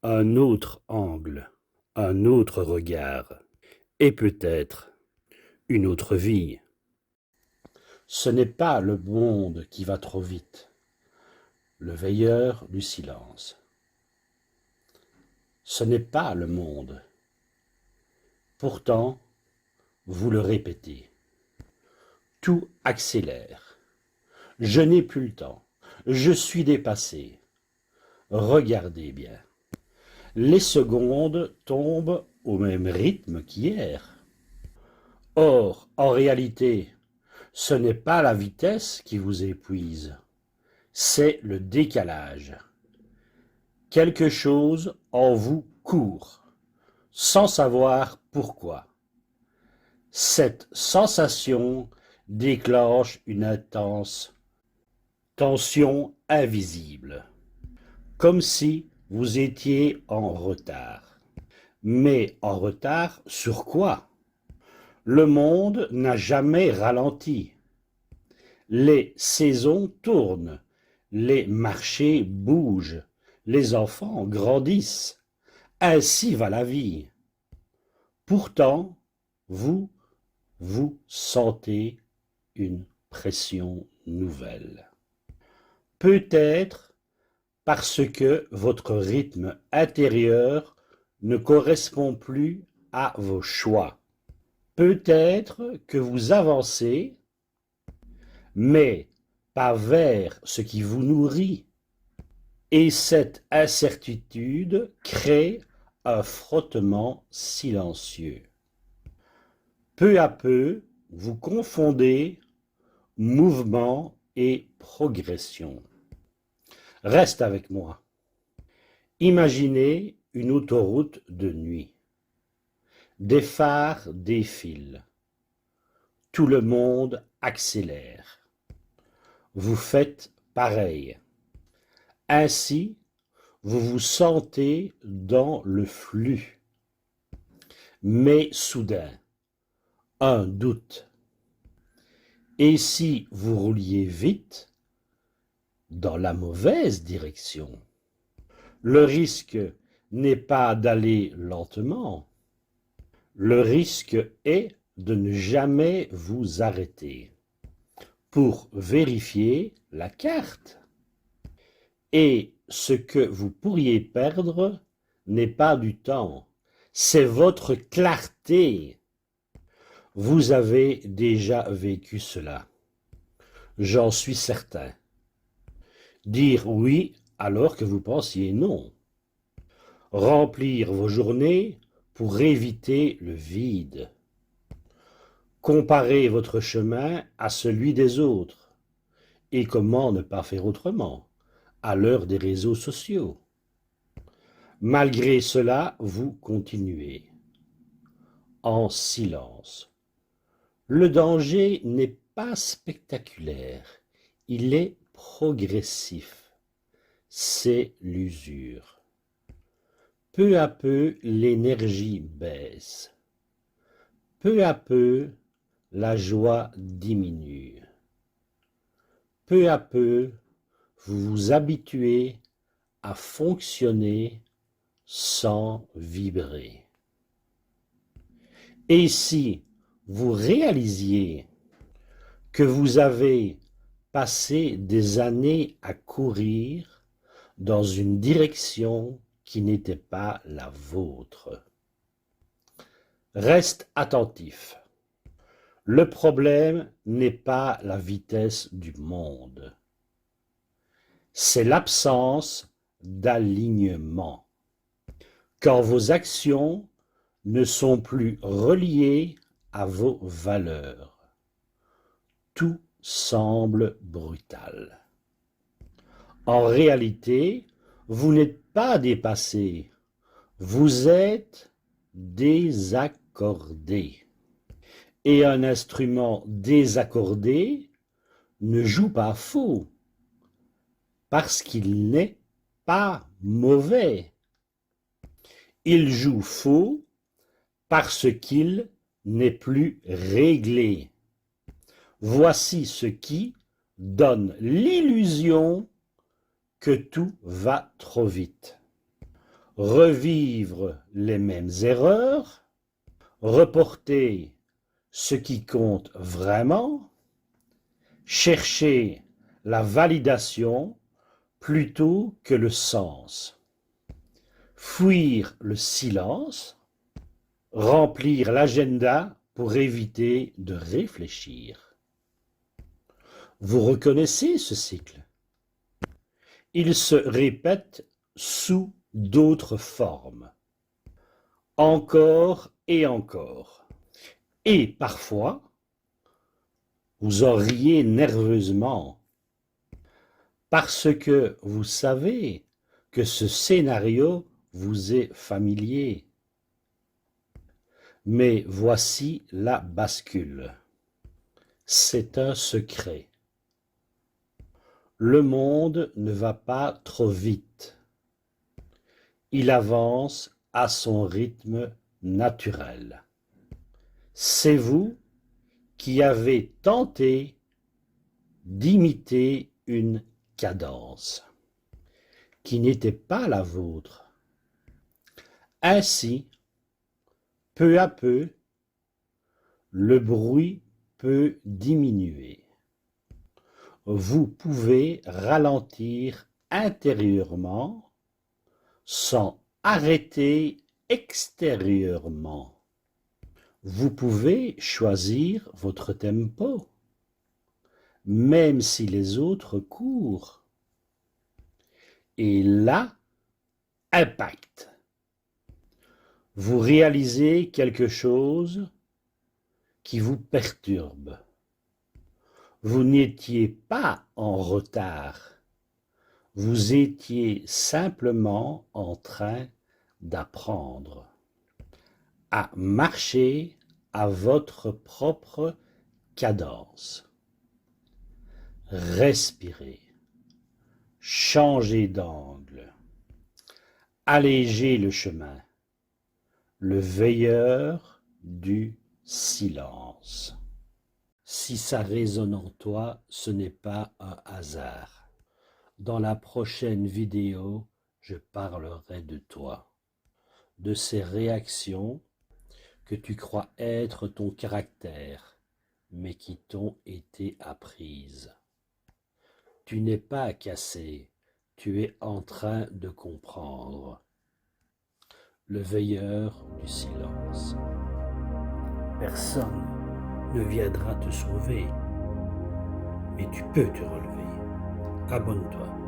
un autre angle, un autre regard, et peut-être une autre vie. Ce n'est pas le monde qui va trop vite, le veilleur du silence. Ce n'est pas le monde. Pourtant, vous le répétez. Tout accélère. Je n'ai plus le temps. Je suis dépassé. Regardez bien. Les secondes tombent au même rythme qu'hier. Or, en réalité, ce n'est pas la vitesse qui vous épuise, c'est le décalage. Quelque chose en vous court, sans savoir pourquoi. Cette sensation déclenche une intense tension invisible, comme si vous étiez en retard. Mais en retard sur quoi? Le monde n'a jamais ralenti. Les saisons tournent, les marchés bougent, les enfants grandissent. Ainsi va la vie. Pourtant, vous, vous sentez une pression nouvelle. Peut-être parce que votre rythme intérieur ne correspond plus à vos choix. Peut-être que vous avancez, mais pas vers ce qui vous nourrit. Et cette incertitude crée un frottement silencieux. Peu à peu, vous confondez mouvement et progression. Reste avec moi. Imaginez une autoroute de nuit. Des phares défilent. Tout le monde accélère. Vous faites pareil. Ainsi, vous vous sentez dans le flux. Mais soudain, un doute. Et si vous rouliez vite dans la mauvaise direction? Le risque n'est pas d'aller lentement. Le risque est de ne jamais vous arrêter pour vérifier la carte. Et ce que vous pourriez perdre n'est pas du temps, c'est votre clarté. Vous avez déjà vécu cela, j'en suis certain. Dire oui alors que vous pensiez non. Remplir vos journées pour éviter le vide. Comparer votre chemin à celui des autres. Et comment ne pas faire autrement à l'heure des réseaux sociaux? Malgré cela, vous continuez, en silence. Le danger n'est pas spectaculaire, il est progressif. C'est l'usure. Peu à peu, l'énergie baisse. Peu à peu, la joie diminue. Peu à peu, vous vous habituez à fonctionner sans vibrer. Et si vous réalisiez que vous avez passé des années à courir dans une direction qui n'était pas la vôtre? Reste attentif. Le problème n'est pas la vitesse du monde, c'est l'absence d'alignement. Quand vos actions ne sont plus reliées à vos valeurs, tout semble brutal. En réalité, vous n'êtes pas dépassé, vous êtes désaccordé. Et un instrument désaccordé ne joue pas faux, parce qu'il n'est pas mauvais. Il joue faux parce qu'il n'est plus réglé. Voici ce qui donne l'illusion que tout va trop vite. revivre les mêmes erreurs, reporter ce qui compte vraiment, chercher la validation plutôt que le sens, fuir le silence, remplir l'agenda pour éviter de réfléchir. Vous reconnaissez ce cycle? Il se répète sous d'autres formes, encore et encore. Et parfois, vous en riez nerveusement, parce que vous savez que ce scénario vous est familier. Mais voici la bascule. C'est un secret. Le monde ne va pas trop vite. Il avance à son rythme naturel. C'est vous qui avez tenté d'imiter une cadence qui n'était pas la vôtre. Ainsi, peu à peu, le bruit peut diminuer. Vous pouvez ralentir intérieurement sans arrêter extérieurement. Vous pouvez choisir votre tempo, même si les autres courent. Et là, impact. Vous réalisez quelque chose qui vous perturbe. Vous n'étiez pas en retard. Vous étiez simplement en train d'apprendre à marcher à votre propre cadence. Respirez, changez d'angle, allégez le chemin, le veilleur du silence. Si ça résonne en toi, ce n'est pas un hasard. Dans la prochaine vidéo, je parlerai de toi, de ces réactions que tu crois être ton caractère, mais qui t'ont été apprises. Tu n'es pas cassé, tu es en train de comprendre. Le veilleur du silence. Personne ne viendra te sauver, mais tu peux te relever. Abonne-toi.